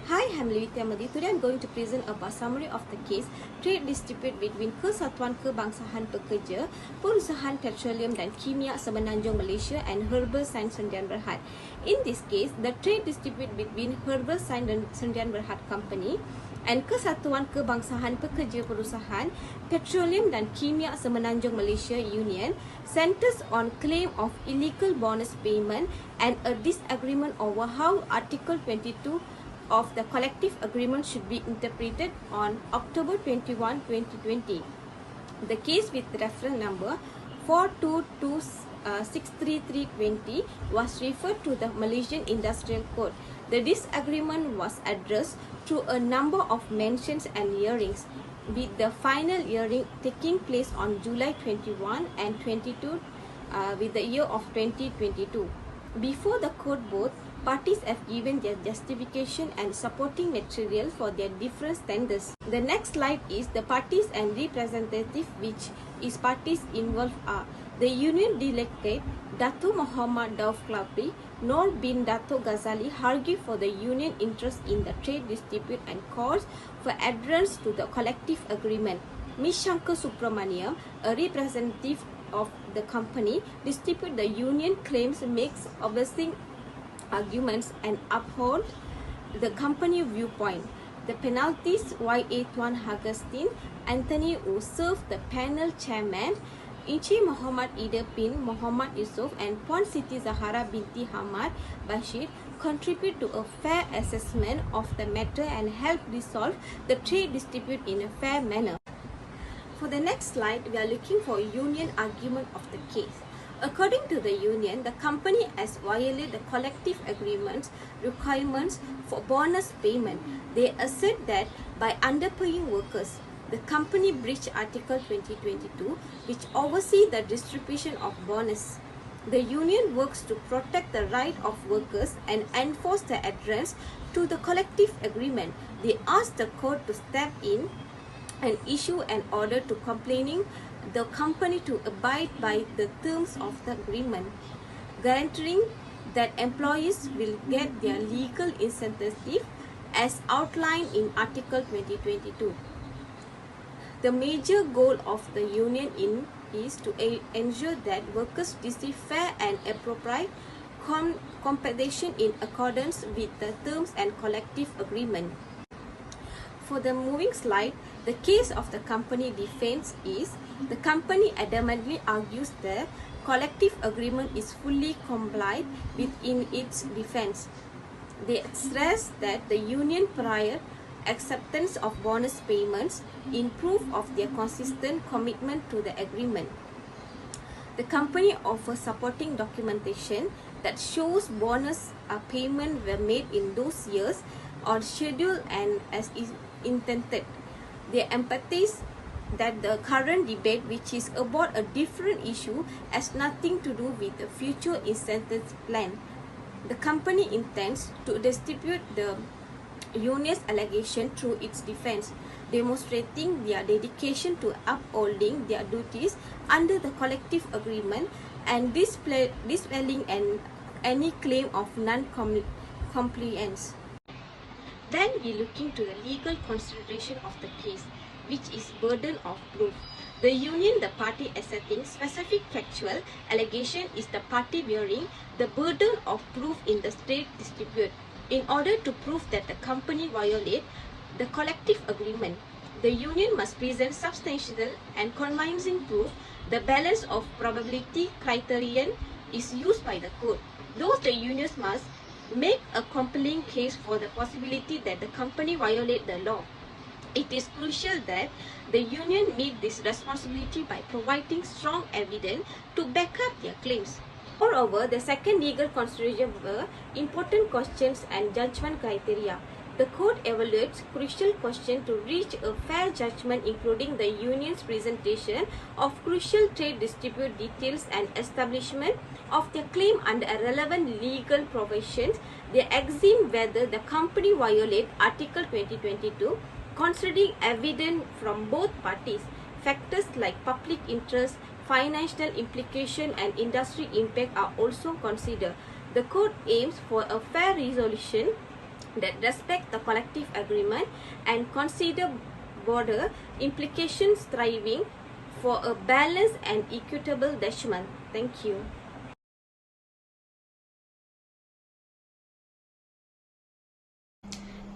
Hi, I'm Levita Madi. Today I'm going to present a summary of the case trade dispute between Kesatuan Kebangsahan Pekerja, Perusahaan Petroleum dan Kimia Semenanjung Malaysia and Herbal Science Sdn Bhd. In this case, the trade dispute between Herbal Science Sdn Bhd Company and Kesatuan Kebangsahan Pekerja Perusahaan Petroleum dan Kimia Semenanjung Malaysia Union centers on claim of illegal bonus payment and a disagreement over how Article 22 of the collective agreement should be interpreted on October 21, 2020. The case with reference number 422-63320 was referred to the Malaysian Industrial Code. The disagreement was addressed through a number of mentions and hearings, with the final hearing taking place on July 21 and 22 with the year of 2022. Before the court, both parties have given their justification and supporting material for their different standards. The next slide is the parties and representative, which is parties involved are the Union Delegate Dato Muhammad Dauf Klapri, Noor bin Dato Ghazali argue for the union interest in the trade dispute and calls for adherence to the collective agreement. Ms. Shankar Supramaniam, a representative of the company, dispute the union claims, makes obvious arguments and uphold the company viewpoint. The penalties Y.A. Tuan Agustin Anthony, who served the panel chairman, Encik Muhammad Ida bin Muhammad Yusof and Puan Siti Zahara binti Hamad Bashir, contribute to a fair assessment of the matter and help resolve the trade dispute in a fair manner. For the next slide, we are looking for a union argument of the case. According to the union, the company has violated the collective agreement's requirements for bonus payment. They assert that by underpaying workers, the company breached Article 2022, which oversees the distribution of bonus. The union works to protect the right of workers and enforce the adherence to the collective agreement. They ask the court to step in and issue an order to complaining the company to abide by the terms of the agreement, guaranteeing that employees will get their legal incentive as outlined in Article 2022. The major goal of the union is to ensure that workers receive fair and appropriate compensation in accordance with the terms and collective agreement. For the moving slide, the case of the company defense is the company adamantly argues the collective agreement is fully complied with in its defense. They stress that the union prior acceptance of bonus payments in proof of their consistent commitment to the agreement. The company offers supporting documentation that shows bonus payment were made in those years on schedule and as is intended. They empathize that the current debate, which is about a different issue, has nothing to do with the future incentive plan. The company intends to dispute the union's allegation through its defense, demonstrating their dedication to upholding their duties under the collective agreement and dispelling any claim of non-compliance. Then we look into the legal consideration of the case, which is burden of proof. The union, the party asserting specific factual allegation, is the party bearing the burden of proof in the trade dispute. In order to prove that the company violated the collective agreement, the union must present substantial and convincing proof. The balance of probability criterion is used by the court. Thus, the unions must make a compelling case for the possibility that the company violated the law. It is crucial that the union meet this responsibility by providing strong evidence to back up their claims. Moreover, the second legal consideration were important questions and judgment criteria. The court evaluates crucial questions to reach a fair judgment, including the union's presentation of crucial trade dispute details and establishment of their claim under a relevant legal provisions. They examine whether the company violated Article 2022, considering evidence from both parties. Factors like public interest, financial implication and industry impact are also considered. The court aims for a fair resolution that respect the collective agreement and consider broader implications, striving for a balanced and equitable judgment. Thank you.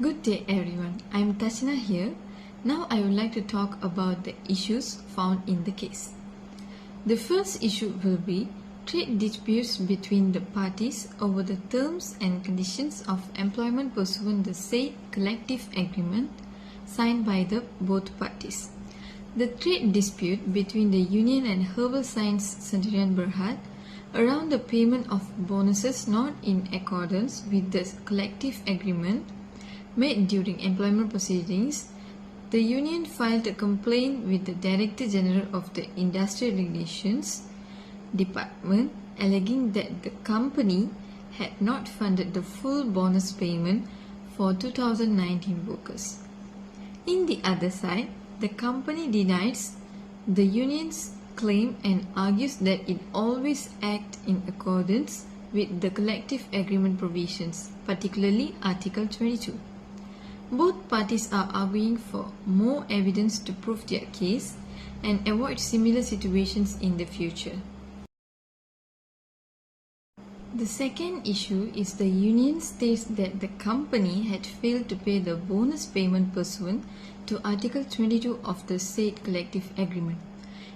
Good day everyone, I am Tashina here. Now I would like to talk about the issues found in the case. The first issue will be trade disputes between the parties over the terms and conditions of employment pursuant the said collective agreement signed by the both parties. The trade dispute between the union and Herbal Science Centurion Berhad around the payment of bonuses not in accordance with the collective agreement made during employment proceedings, the union filed a complaint with the Director General of the Industrial Relations Department alleging that the company had not funded the full bonus payment for 2019 workers. In the other side, the company denies the union's claim and argues that it always acted in accordance with the collective agreement provisions, particularly Article 22. Both parties are arguing for more evidence to prove their case and avoid similar situations in the future. The second issue is the union states that the company had failed to pay the bonus payment pursuant to Article 22 of the said collective agreement.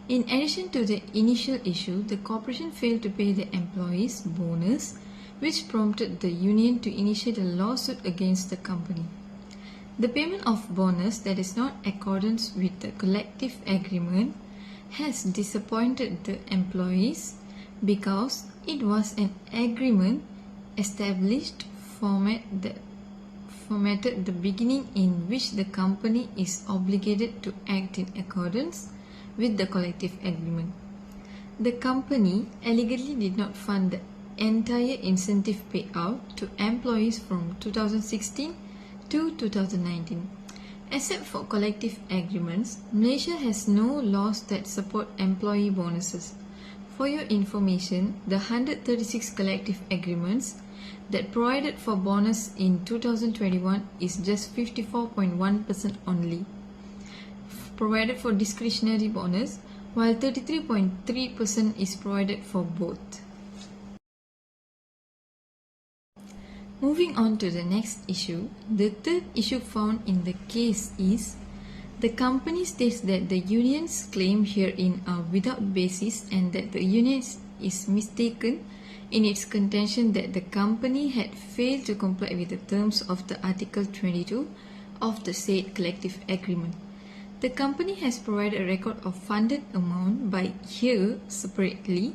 In addition to the initial issue, the corporation failed to pay the employees' bonus, which prompted the union to initiate a lawsuit against the company. The payment of bonus that is not in accordance with the collective agreement has disappointed the employees because it was an agreement established formatted the beginning in which the company is obligated to act in accordance with the collective agreement. The company allegedly did not fund the entire incentive payout to employees from 2016 to 2019. Except for collective agreements, Malaysia has no laws that support employee bonuses. For your information, the 136 collective agreements that provided for bonus in 2021 is just 54.1% only provided for discretionary bonus, while 33.3% is provided for both. Moving on to the next issue, the third issue found in the case is the company states that the union's claim herein are without basis and that the union is mistaken in its contention that the company had failed to comply with the terms of the Article 22 of the said collective agreement. The company has provided a record of funded amount by here separately.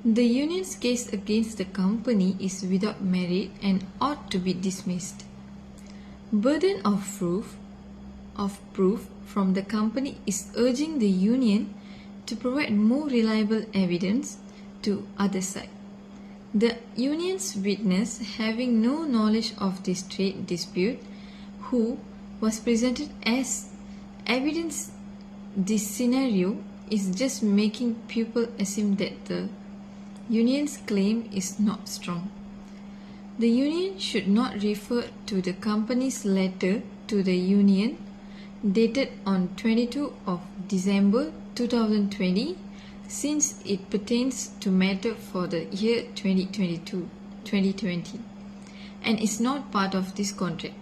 The union's case against the company is without merit and ought to be dismissed. Burden of proof from the company is urging the union to provide more reliable evidence to other side. The union's witness, having no knowledge of this trade dispute, who was presented as evidence this scenario, is just making people assume that the union's claim is not strong. The union should not refer to the company's letter to the union dated on 22 of December 2020 since it pertains to matter for the year 2020 and is not part of this contract.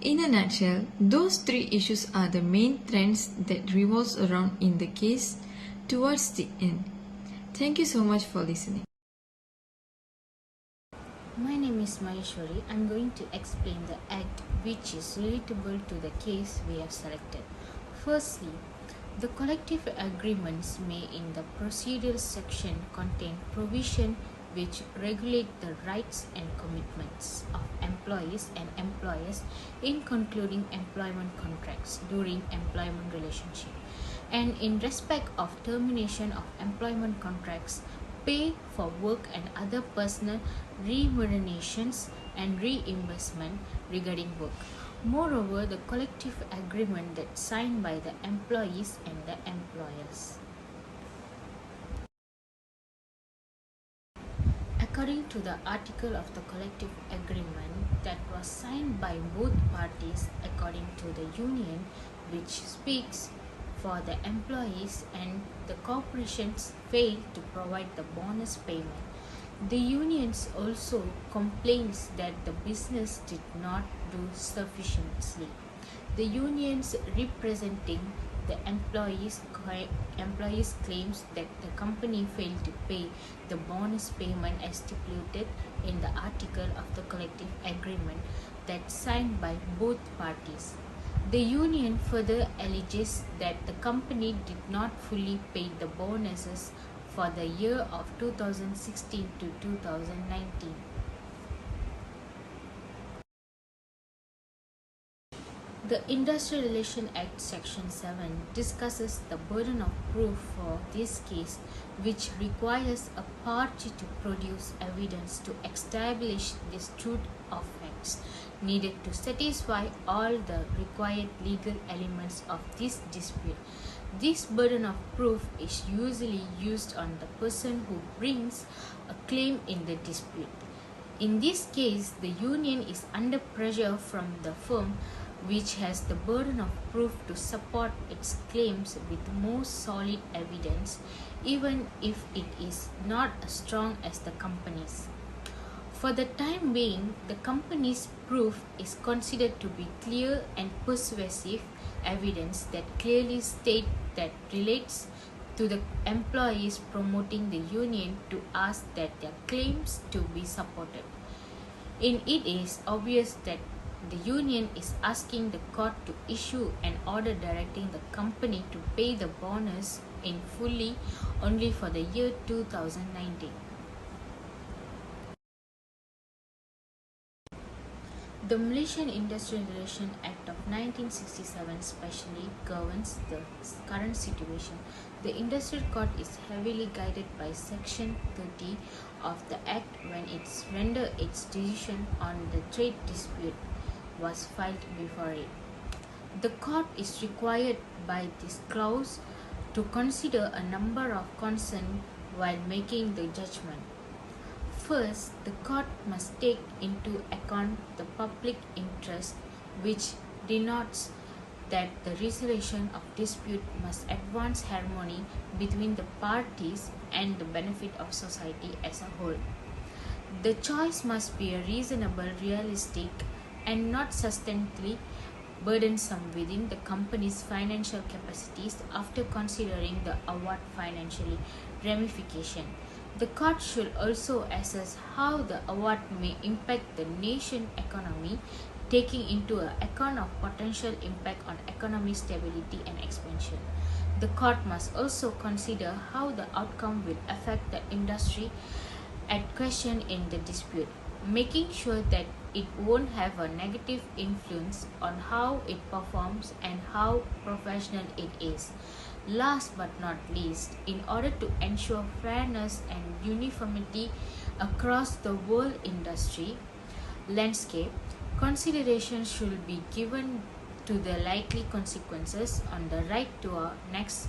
In a nutshell, those three issues are the main trends that revolves around in the case towards the end. Thank you so much for listening. My name is Maheshwari. I'm going to explain the act which is relatable to the case we have selected. Firstly, the collective agreements may in the procedural section contain provision which regulate the rights and commitments of employees and employers in concluding employment contracts during employment relationship, and in respect of termination of employment contracts, pay for work and other personal remunerations and reimbursement regarding work. Moreover, the collective agreement that's signed by the employees and the employers. According to the article of the collective agreement, that was signed by both parties according to the union, which speaks for the employees, and the corporations failed to provide the bonus payment. The unions also complains that the business did not do sufficiently. The unions representing the employees claims that the company failed to pay the bonus payment as stipulated in the article of the collective agreement that signed by both parties. The union further alleges that the company did not fully pay the bonuses for the year of 2016 to 2019. The Industrial Relation Act Section 7 discusses the burden of proof for this case, which requires a party to produce evidence to establish this truth of facts needed to satisfy all the required legal elements of this dispute. This burden of proof is usually used on the person who brings a claim in the dispute. In this case, the union is under pressure from the firm, which has the burden of proof to support its claims with more solid evidence, even if it is not as strong as the company's. For the time being, the company's proof is considered to be clear and persuasive evidence that clearly state that relates to the employees promoting the union to ask that their claims to be supported. In it is obvious that the union is asking the court to issue an order directing the company to pay the bonus in fully only for the year 2019. The Malaysian Industrial Relation Act of 1967 specially governs the current situation. The Industrial Court is heavily guided by Section 30 of the Act when it rendered its decision on the trade dispute was filed before it. The court is required by this clause to consider a number of concerns while making the judgment. First, the court must take into account the public interest, which denotes that the resolution of dispute must advance harmony between the parties and the benefit of society as a whole. The choice must be reasonable, realistic, and not substantially burdensome within the company's financial capacities after considering the award financially ramification. The court should also assess how the award may impact the nation economy, taking into account of potential impact on economic stability and expansion. The court must also consider how the outcome will affect the industry at question in the dispute, making sure that it won't have a negative influence on how it performs and how professional it is. Last but not least, in order to ensure fairness and uniformity across the world industry landscape, consideration should be given to the likely consequences on the right to a next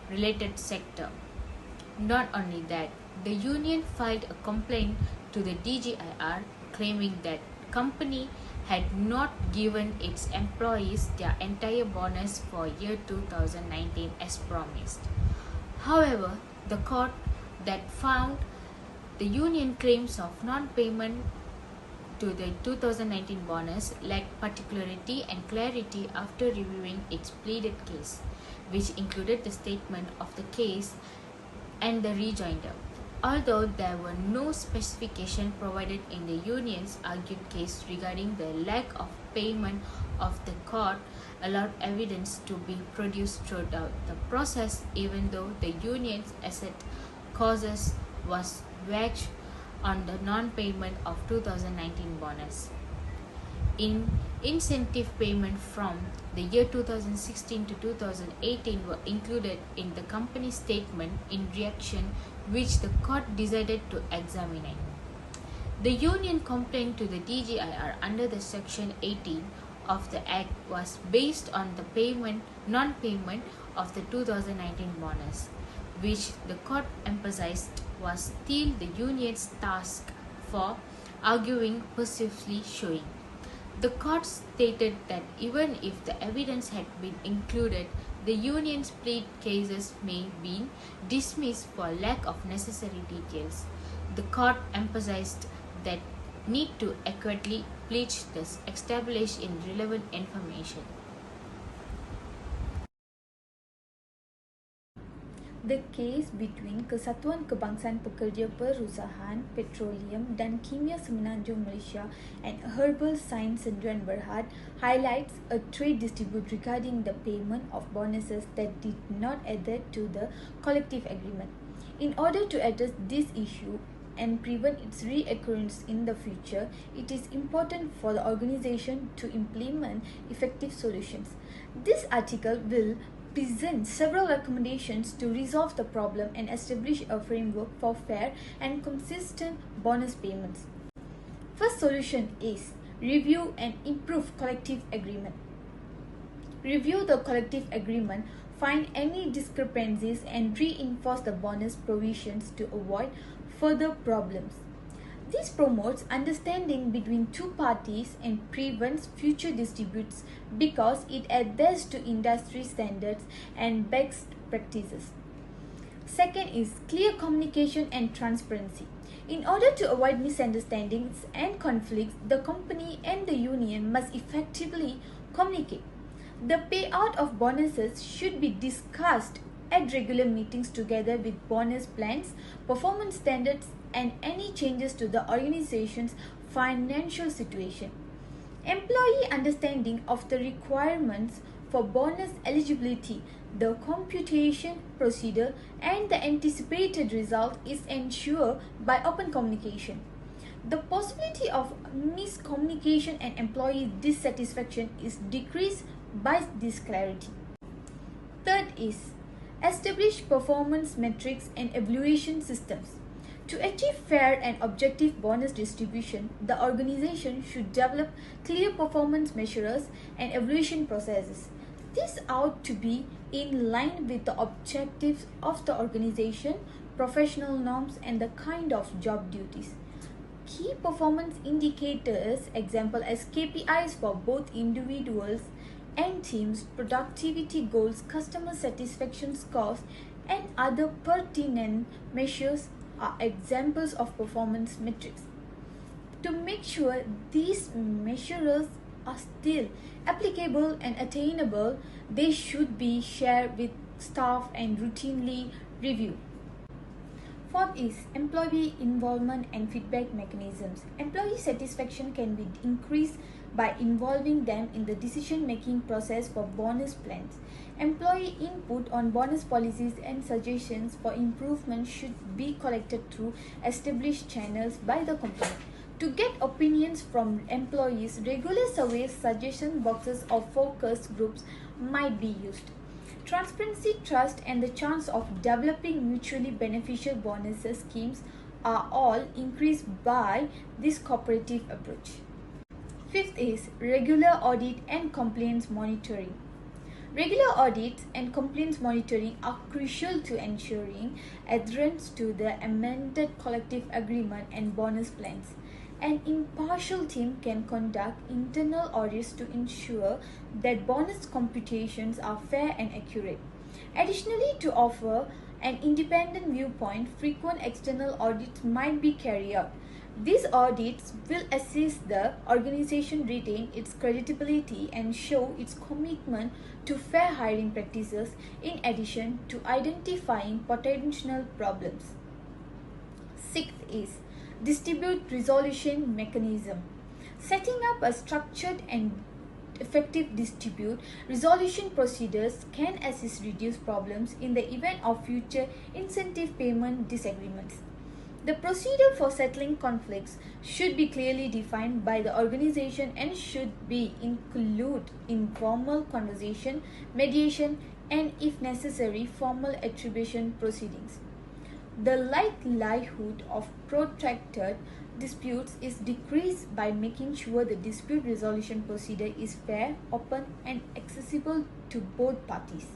related sector. Not only that, the union filed a complaint to the DGIR claiming that company had not given its employees their entire bonus for year 2019 as promised. However, the court that found the union claims of non-payment to the 2019 bonus lacked particularity and clarity after reviewing its pleaded case, which included the statement of the case and the rejoinder. Although there were no specification provided in the union's argued case regarding the lack of payment, of the court allowed evidence to be produced throughout the process, even though the union's asset causes was vague on the non-payment of 2019 bonus. Incentive payment from the year 2016 to 2018 were included in the company's statement in reaction, which the court decided to examine. The union complaint to the DGIR under the Section 18 of the Act was based on the non-payment of the 2019 bonus, which the court emphasized was still the union's task for arguing persuasively showing. The court stated that even if the evidence had been included, the union's plead cases may be dismissed for lack of necessary details. The court emphasized that need to accurately plead this established in relevant information. The case between Kesatuan Kebangsaan Pekerja Perusahaan Petroleum dan Kimia Semenanjung Malaysia and Herbal Science Sdn Bhd highlights a trade dispute regarding the payment of bonuses that did not adhere to the collective agreement. In order to address this issue and prevent its reoccurrence in the future, it is important for the organization to implement effective solutions. This article will present several recommendations to resolve the problem and establish a framework for fair and consistent bonus payments. First solution is review and improve collective agreement. Review the collective agreement, find any discrepancies and reinforce the bonus provisions to avoid further problems. This promotes understanding between two parties and prevents future disputes because it adheres to industry standards and best practices. Second is clear communication and transparency. In order to avoid misunderstandings and conflicts, the company and the union must effectively communicate. The payout of bonuses should be discussed at regular meetings together with bonus plans, performance standards, and any changes to the organization's financial situation. Employee understanding of the requirements for bonus eligibility, the computation procedure, and the anticipated result is ensured by open communication. The possibility of miscommunication and employee dissatisfaction is decreased by this clarity. Third is establish performance metrics and evaluation systems. To achieve fair and objective bonus distribution, the organization should develop clear performance measures and evaluation processes. This ought to be in line with the objectives of the organization, professional norms, and the kind of job duties. Key performance indicators, example as KPIs for both individuals and teams, productivity goals, customer satisfaction scores, and other pertinent measures are examples of performance metrics. To make sure these measures are still applicable and attainable, they should be shared with staff and routinely reviewed. Fourth is employee involvement and feedback mechanisms. Employee satisfaction can be increased by involving them in the decision-making process for bonus plans. Employee input on bonus policies and suggestions for improvement should be collected through established channels by the company. To get opinions from employees, regular surveys, suggestion boxes, or focus groups might be used. Transparency, trust, and the chance of developing mutually beneficial bonuses schemes are all increased by this cooperative approach. Fifth is regular audit and compliance monitoring. Regular audits and compliance monitoring are crucial to ensuring adherence to the amended collective agreement and bonus plans. An impartial team can conduct internal audits to ensure that bonus computations are fair and accurate. Additionally, to offer an independent viewpoint, frequent external audits might be carried out. These audits will assist the organization retain its credibility and show its commitment to fair hiring practices in addition to identifying potential problems. Sixth is dispute resolution mechanism. Setting up a structured and effective dispute resolution procedures can assist reduce problems in the event of future incentive payment disagreements. The procedure for settling conflicts should be clearly defined by the organization and should be include informal conversation, mediation, and if necessary, formal attribution proceedings. The likelihood of protracted disputes is decreased by making sure the dispute resolution procedure is fair, open, and accessible to both parties.